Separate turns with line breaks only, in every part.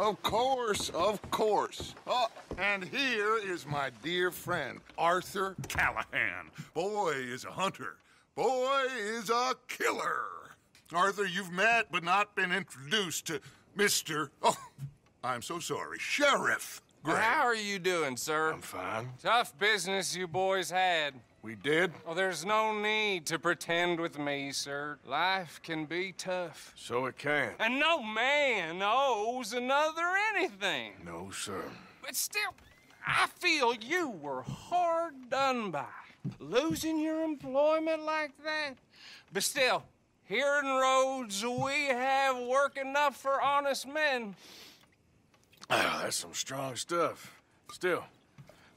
Of course, of course. Oh, and here is my dear friend, Arthur Callahan. Boy is a hunter. Boy is a killer. Arthur, you've met but not been introduced to Mr. Oh, I'm so sorry, Sheriff Gray.
How are you doing, sir?
I'm fine.
Tough business you boys had.
We did?
Oh, there's no need to pretend with me, sir. Life can be tough.
So it can.
And no man owes another anything.
No, sir.
But still, I feel you were hard done by. Losing your employment like that. But still, here in Rhodes, we have work enough for honest men.
Ah, that's some strong stuff. Still,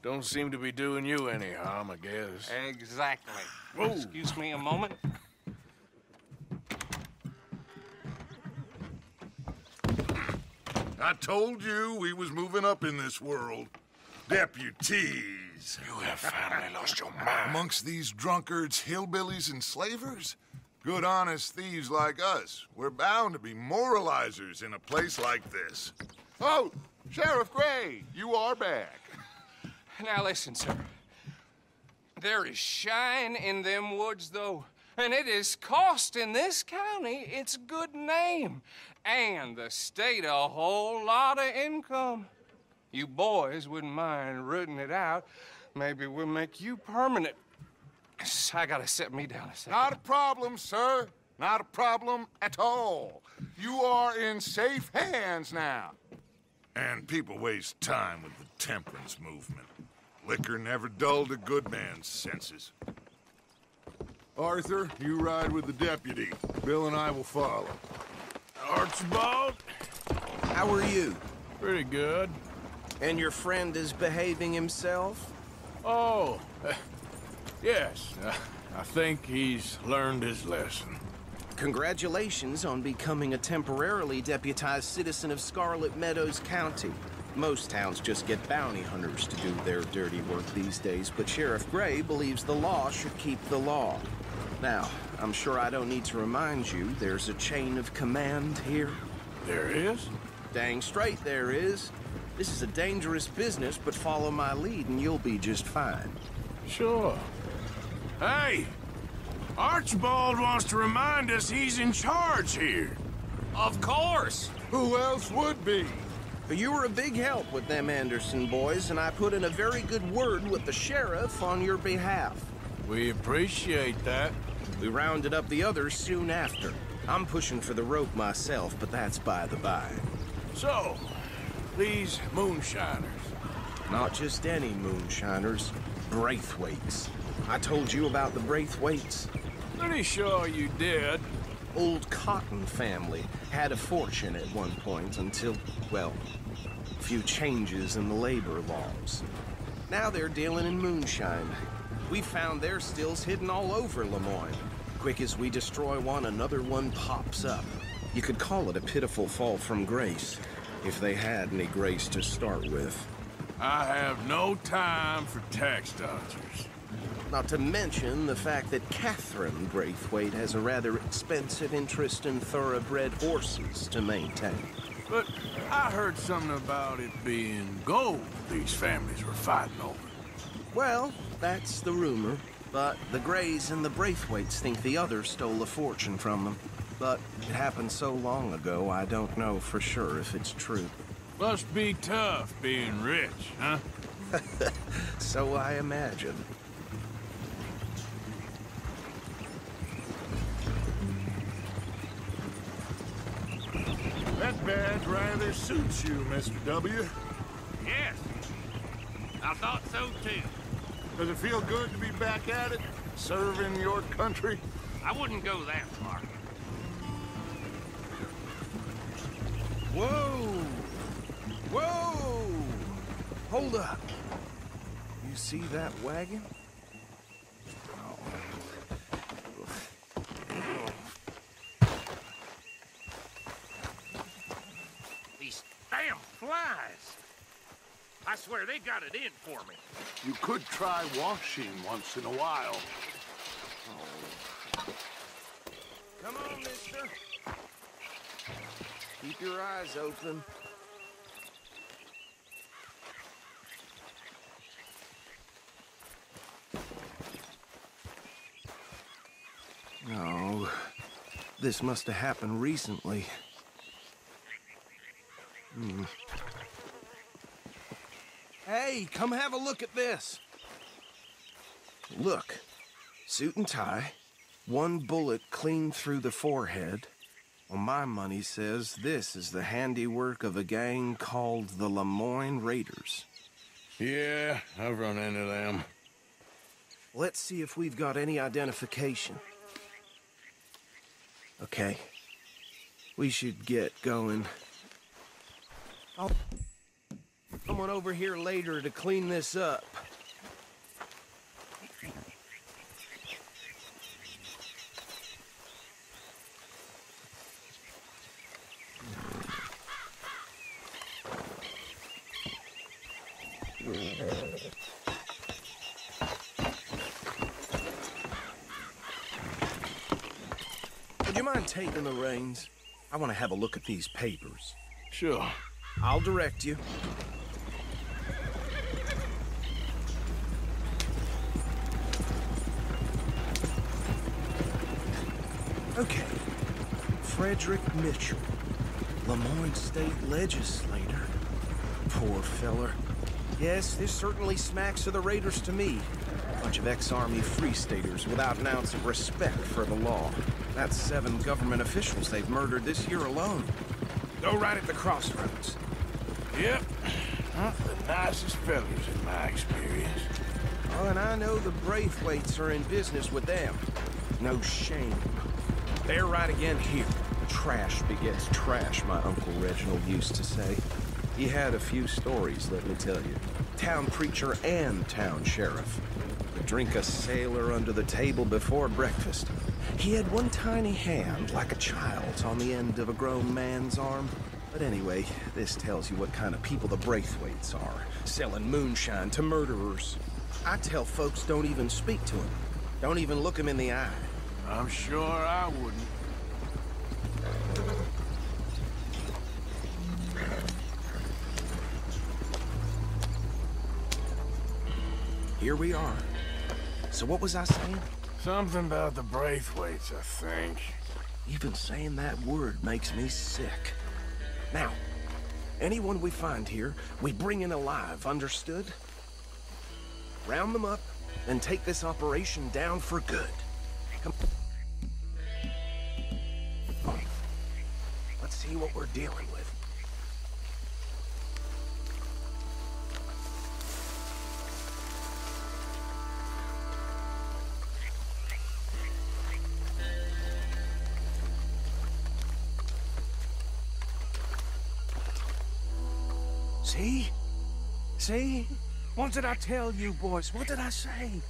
don't seem to be doing you any harm, I guess.
Exactly.
Whoa.
Excuse me a moment.
I told you we was moving up in this world. Deputies.
You have finally lost your mind.
Amongst these drunkards, hillbillies, and slavers? Good honest thieves like us. We're bound to be moralizers in a place like this. Oh, Sheriff Gray, you are back.
Now listen, sir. There is shine in them woods, though. And it is costing this county its good name. And the state a whole lot of income. You boys wouldn't mind rooting it out. Maybe we'll make you permanent. I gotta set me down a second.
Not a problem, sir. Not a problem at all. You are in safe hands now. And people waste time with the temperance movement. Liquor never dulled a good man's senses. Arthur, you ride with the deputy. Bill and I will follow.
Archibald?
How are you?
Pretty good.
And your friend is behaving himself?
Oh, yes. I think he's learned his lesson.
Congratulations on becoming a temporarily deputized citizen of Scarlet Meadows County. Most towns just get bounty hunters to do their dirty work these days, but Sheriff Gray believes the law should keep the law. Now, I'm sure I don't need to remind you there's a chain of command here.
There is?
Dang straight there is. This is a dangerous business, but follow my lead and you'll be just fine.
Sure. Hey! Archibald wants to remind us he's in charge here.
Of course.
Who else would be?
But you were a big help with them Anderson boys, and I put in a very good word with the sheriff on your behalf.
We appreciate that.
We rounded up the others soon after. I'm pushing for the rope myself, but that's by the by.
So, these moonshiners.
Not just any moonshiners, Braithwaites. I told you about the Braithwaites.
Pretty sure you did.
Old Cotton family had a fortune at one point until, well, a few changes in the labor laws. Now they're dealing in moonshine. We found their stills hidden all over Lemoyne. Quick as we destroy one, another one pops up. You could call it a pitiful fall from grace, if they had any grace to start with.
I have no time for tax dodgers.
Not to mention the fact that Catherine Braithwaite has a rather expensive interest in thoroughbred horses to maintain.
But I heard something about it being gold these families were fighting over.
Well, that's the rumor. But the Grays and the Braithwaites think the others stole a fortune from them. But it happened so long ago, I don't know for sure if it's true.
Must be tough being rich, huh?
So I imagine.
That badge rather suits you, Mr. W.
Yes, I thought so too.
Does it feel good to be back at it, serving your country?
I wouldn't go that far.
Whoa! Whoa! Hold up. You see that wagon?
These damn flies. I swear they got it in for me.
You could try washing once in a while.
Come on, mister. Keep your eyes open. This must have happened recently. Hey, come have a look at this. Look, suit and tie, one bullet clean through the forehead. Well, my money says this is the handiwork of a gang called the Lemoyne Raiders.
Yeah, I've run into them.
Let's see if we've got any identification. Okay. We should get going. I'll someone over here later to clean this up. Would you mind taking the reins? I want to have a look at these papers.
Sure.
I'll direct you. Okay. Frederick Mitchell, Lemoyne State Legislator. Poor feller. Yes, this certainly smacks of the Raiders to me. Bunch of ex-Army Free Staters without an ounce of respect for the law. That's 7 government officials they've murdered this year alone. Go right at the crossroads.
Yep. Not the nicest fellas in my experience.
Oh, and I know the Braithwaites are in business with them. No shame. They're right again here. Trash begets trash, my Uncle Reginald used to say. He had a few stories, let me tell you. Town preacher and town sheriff. Would drink a sailor under the table before breakfast. He had one tiny hand, like a child's, on the end of a grown man's arm. But anyway, this tells you what kind of people the Braithwaites are. Selling moonshine to murderers. I tell folks don't even speak to them. Don't even look them in the eye.
I'm sure I wouldn't.
Here we are. So what was I saying?
Something about the Braithwaites, I think.
Even saying that word makes me sick. Now, anyone we find here, we bring in alive, understood? Round them up, and take this operation down for good. Come on. Let's see what we're dealing with. See? See? What did I tell you, boys? What did I say?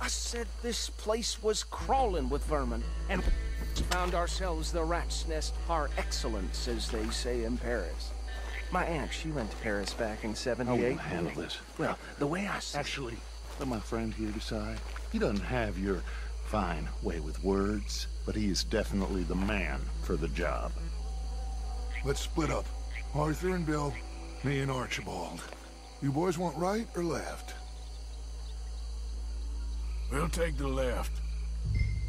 I said this place was crawling with vermin, and we found ourselves the rat's nest par excellence, as they say in Paris. My aunt, she went to Paris back in '78.
I will handle this.
Well, the way I see
Actually, let my friend here decide. He doesn't have your fine way with words, but he is definitely the man for the job.
Let's split up. Arthur and Bill, me and Archibald. You boys want right or left?
We'll take the left.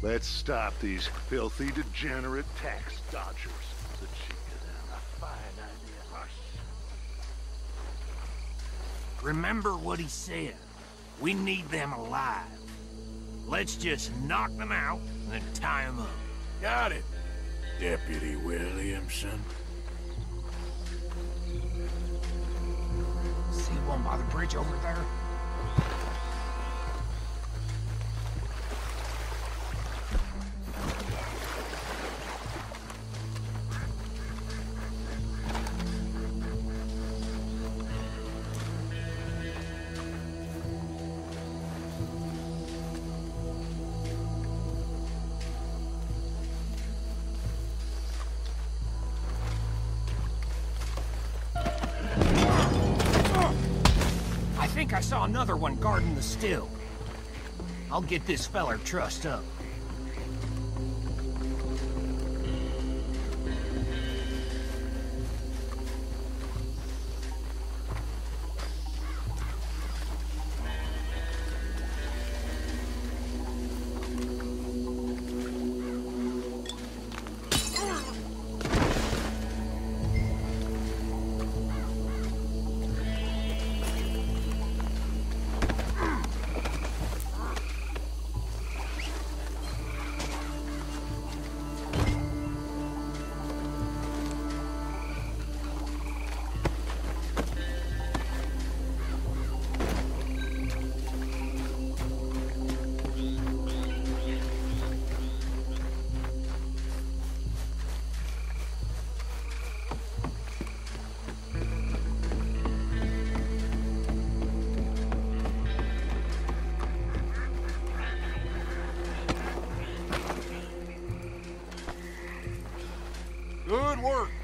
Let's stop these filthy, degenerate tax dodgers. The chicken and a fine idea.
Remember what he said. We need them alive. Let's just knock them out and then tie them up.
Got it, Deputy Williamson.
See one by the bridge over there? I think I saw another one guarding the still. I'll get this feller trussed up.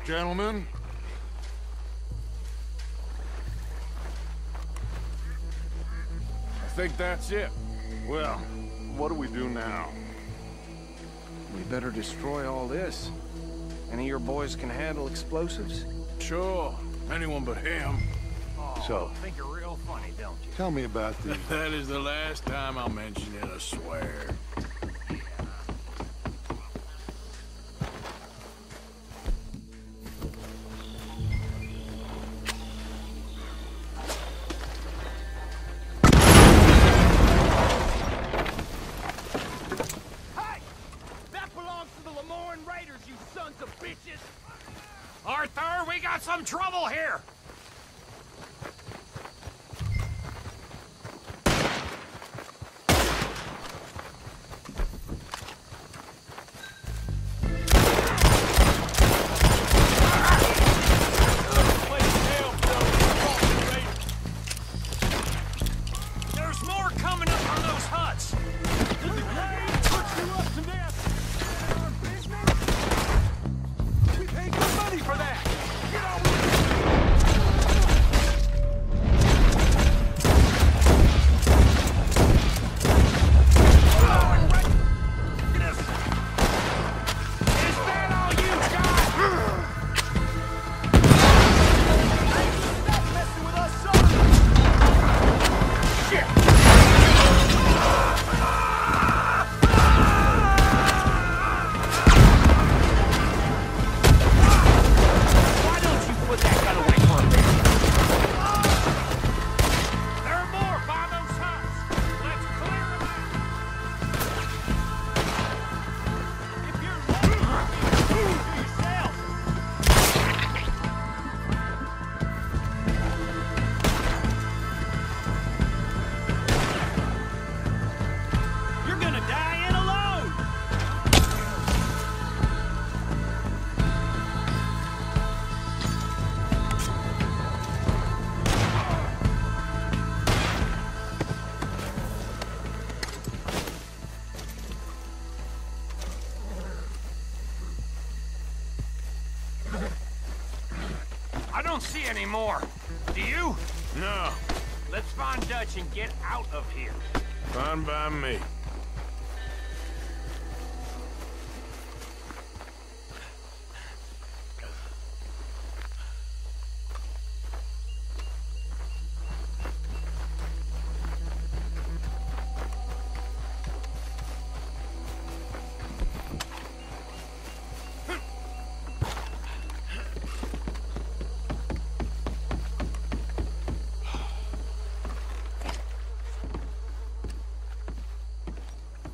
Gentlemen.
I think that's it.
Well, what do we do now?
We better destroy all this. Any of your boys can handle explosives?
Sure. Anyone but him.
So,
I think you're real funny, don't you?
tell me about the...
That is the last time I'll mention it, I swear.
Arthur, we got some trouble here! There's more coming up from those huts! Did the grave put you up to this? Our business? We paid good money for that! Get on with I don't see any more. Do you?
No.
Let's find Dutch and get out of here.
Fine by me.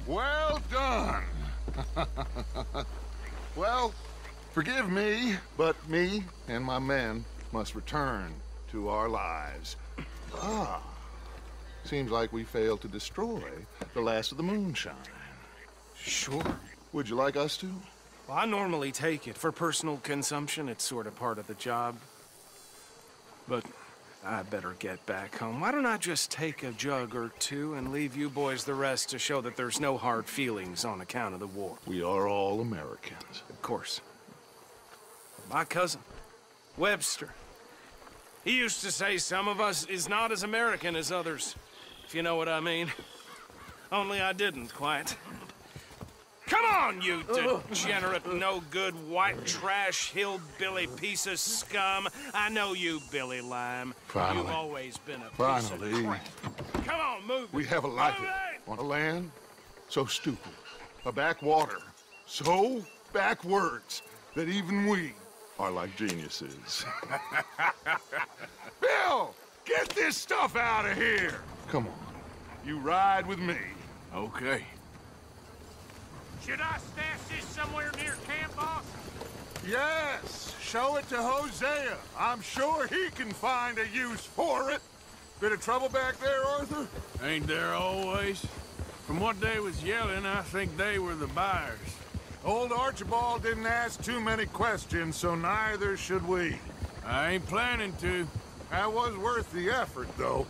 Well done. Well, forgive me, but me and my men must return to our lives. Ah, seems like we failed to destroy the last of the moonshine.
Sure.
Would you like us to?
Well, I normally take it. For personal consumption, it's sort of part of the job. But I better get back home. Why don't I just take a jug or two and leave you boys the rest to show that there's no hard feelings on account of the war?
We are all Americans.
Of course. My cousin, Webster, he used to say some of us is not as American as others, if you know what I mean. Only I didn't quite. Come on, you degenerate, no-good, white trash, hillbilly piece of scum. I know you, Billy Lime.
Finally.
You've always been a piece
Finally.
of crap. Come on, move it.
We have a life
Move it!
on a land so stupid, a backwater so backwards that even we are like geniuses. Bill, get this stuff out of here! Come on, you ride with me.
Okay.
Should I stash this somewhere near camp, boss?
Yes, show it to Hosea. I'm sure he can find a use for it. Bit of trouble back there, Arthur?
Ain't there always? From what they was yelling, I think they were the buyers.
Old Archibald didn't ask too many questions, so neither should we.
I ain't planning to.
That was worth the effort, though.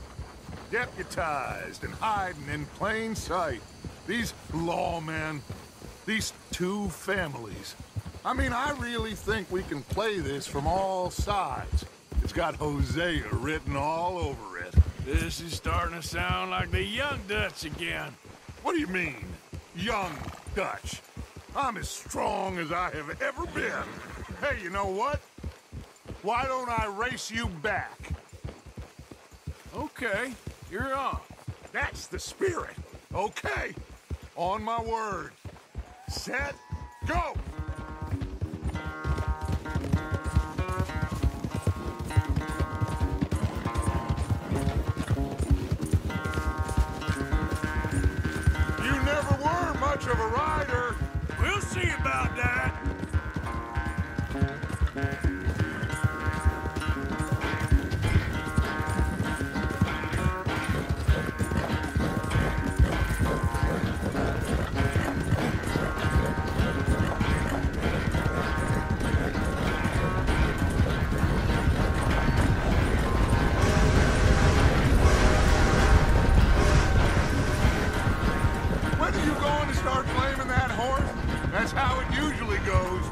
Deputized and hiding in plain sight. These lawmen, these two families, I mean, I really think we can play this from all sides. It's got Hosea written all over it.
This is starting to sound like the Young Dutch again.
What do you mean, young Dutch? I'm as strong as I have ever been. Hey, you know what? Why don't I race you back?
Okay, you're on.
That's the spirit. Okay, on my word. Set, go! You never were much of a rider.
We'll see about that.
When are you going to start blaming that horse? That's how it usually goes.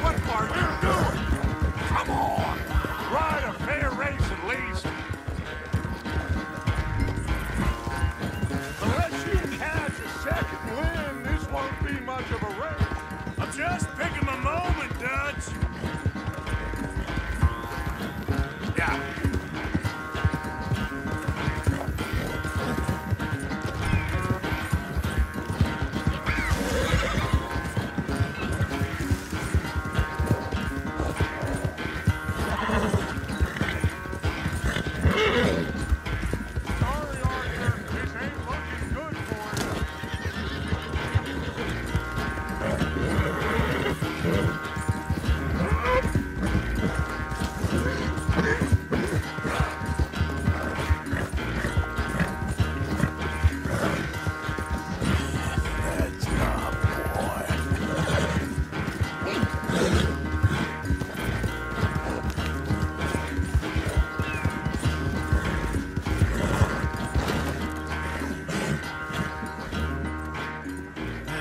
What are you doing? Come on! Ride a fair race at least. Unless you catch a second win, this won't be much of a race.
I'm just picking my moment, Dutch. Yeah.
Sorry, Arthur. This ain't looking good for you.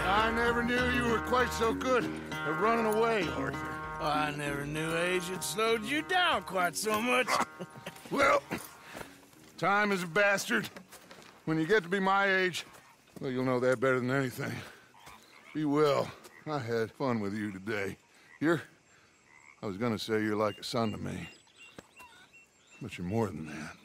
I never knew you were quite so good at running away, Arthur.
I never knew age had slowed you down quite so much.
Well, time is a bastard. When you get to be my age, well, you'll know that better than anything. Be well. I had fun with you today. I was gonna say you're like a son to me, but you're more than that.